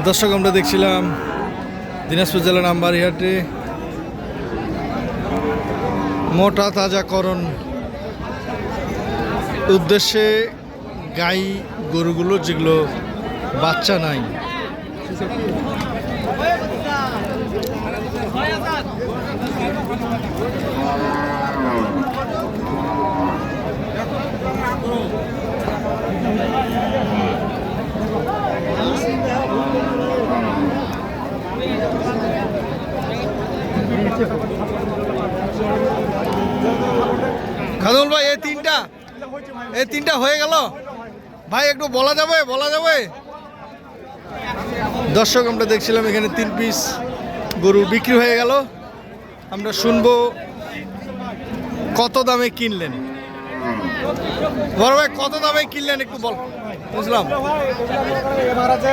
দর্শক, আমরা দেখছিলাম দিনাজপুর জেলার আমবাড়িহাটে মোটা তাজাকরণ উদ্দেশ্যে গাই গরুগুলো যেগুলো বাচ্চা নাই, খাদুল ভাই এই তিনটা হয়ে গেল ভাই, একটু বলা যাবে? দর্শক, আমরা দেখছিলাম এখানে 3 পিস গরু বিক্রি হয়ে গেল। আমরা শুনবো কত দামে কিনলেন। বড় ভাই, কত দামে কিনলেন একটু বল। বুঝলাম, এভারেজ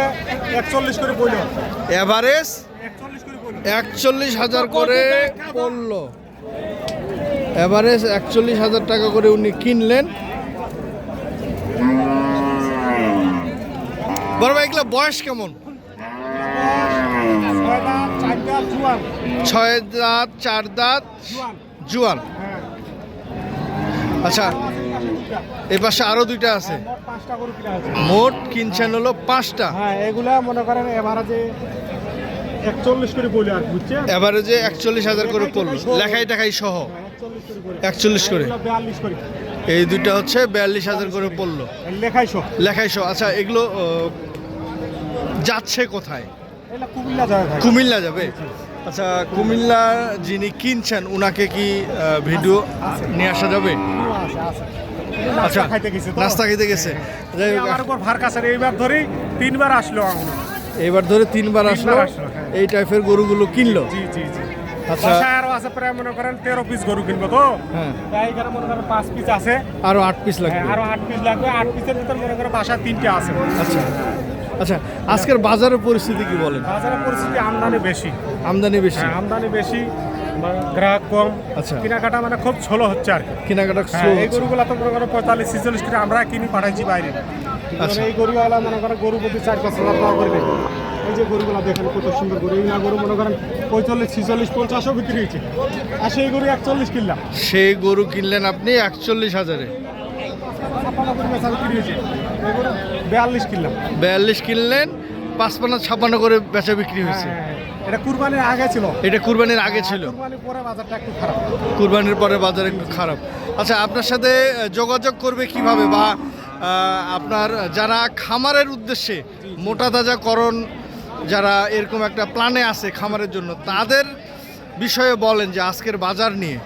41,000 করে পড়লো। এভারেজ 41,000 টাকা করে উনি কিনলেন। বড় ভাই, এগুলো বয়স কেমন? 6 দাঁত 4 দাঁত জুয়ান। আচ্ছা, এই পাশে আরো 2টা আছে। মোট কিনছেন হলো 5টা। হ্যাঁ, এগুলা মনে করেন এভারেজে 41 করে বলি আর বুঝছেন, এভারেজে 41,000 করে পড়লো, লেখাই টাকাই সহ 41 করে। 42 করে এই 2টা হচ্ছে 42,000 করে পড়লো, লেখাই সহ। আচ্ছা, এগুলো যাচ্ছে কোথায়? কুমিল্লা যাবে। আচ্ছা, কুমিল্লা যিনি কিনছেন উনাকে কি ভিডিও নিয়ে আসা যাবে? আচ্ছা, নাস্তা খেতে গেছে। এইবার ধরে 3বার আসলো, এইবার ধরে 3বার আসলো। এই টাইপের গরুগুলো কিনলো। আচ্ছা, আরো আছে প্রায় মনে করেন 13 পিস গরু কিনবো তো। হ্যাঁ, এইখানে মনে করেন 5 পিস আছে, আরো 8 পিস লাগবে। আরো 8 পিস লাগবে। 8 পিসের ভিতর মনে করেন বাসায় 3টা আছে। আচ্ছা আচ্ছা, আজকের বাজারের পরিস্থিতি কি বলেন? বাজারের পরিস্থিতি আমদানি বেশি। আমদানি বেশি, গ্রাহক কম। আচ্ছা, কেনাকাটা মানে খুব স্লো হচ্ছে আর কি। কেনাকাটা এই গরুগুলো তো মনে করেন 45-46 করে আমরা কিনি পাঠাইছি বাইরে। আচ্ছা, এই গরুগুলা মনে করেন গরু প্রতি 4-5 হাজার টাকা করবে। এই যে গরুগুলা দেখেন কত সুন্দর গরু। এইগুলা গরু মনে করেন 45-46-50ও বিক্রি হয়েছে। আর সেই গরু 41 কিনলাম। সেই গরু কিনলেন আপনি 41,000-এ। 42 কিনলাম। 42 কিনলেন, 55-56 করে বেচা বিক্রি হয়েছে। এটা কুরবানির আগে ছিল। কুরবানির আগে ছিল। কুরবানির পরে বাজারটা একটু খারাপ। কুরবানির পরে বাজার একটু খারাপ। আচ্ছা, আপনার সাথে যোগাযোগ করবে কিভাবে, বা আপনার যারা খামারের উদ্দেশ্যে মোটা তাজাকরণ যারা এরকম একটা প্ল্যানে আছে খামারের জন্য, তাদের বিষয়ে বলেন যে আজকের বাজার নিয়ে।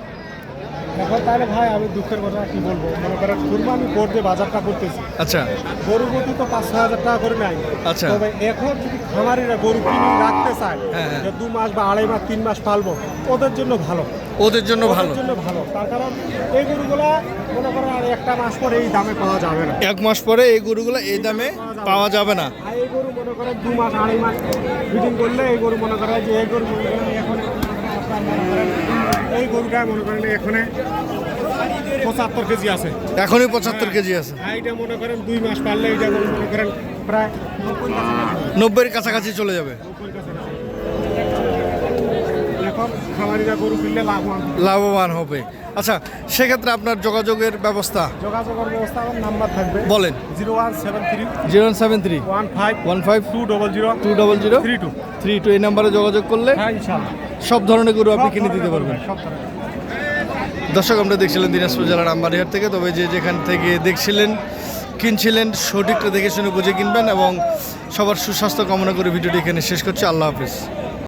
তাহলে ভাই, আমি দুঃখের কথা কি বলবো, মনে করেন কুরবানি করতে বাজারটা করতেছি। আচ্ছা, গরু প্রতি তো 5-6 হাজার টাকা করে নেয়। আচ্ছা, তবে এখন যদি খামারিরা গরু কিনে রাখতে চায়, যে 2 মাস বা 2.5 মাস 3 মাস পালবো, ওদের জন্য ভালো। তার কারণ এই গরুগুলা মনে করেন আর 1 মাস পরে এই দামে পাওয়া যাবে না। 1 মাস পরে এই গরুগুলো এই দামে পাওয়া যাবে না। আর এই গরু মনে করেন 2 মাস 2.5 মাস ব্রিডিং করলে এই গরু মনে করেন যে এই গরু এখন এই গরুটা মনে করেন এখন 75 কেজি আছে। এখনই 75 কেজি আছে। এইটা মনে করেন 2 মাস পারলে এইটা মনে করেন প্রায় 90-এর কাছাকাছি চলে যাবে। এখন খামারিরা গরু কিনলে লাভবান হবে। আচ্ছা, সেক্ষেত্রে আপনার যোগাযোগের ব্যবস্থা? আমার নাম্বার থাকবে, বলেন। 0173 15 200 32 এই নাম্বারে যোগাযোগ করলে সব ধরনের গরু আপনি কিনে দিতে পারবেন। দর্শক, আমরা দেখছিলেন দিনাজপুর জেলার আমবাড়িহাট থেকে। তবে যে যেখান থেকে দেখছিলেন, কিনছিলেন, সঠিকটা দেখে শুনে বুঝে কিনবেন, এবং সবার সুস্বাস্থ্য কামনা করে ভিডিওটি এখানে শেষ করছি। আল্লাহ হাফিজ।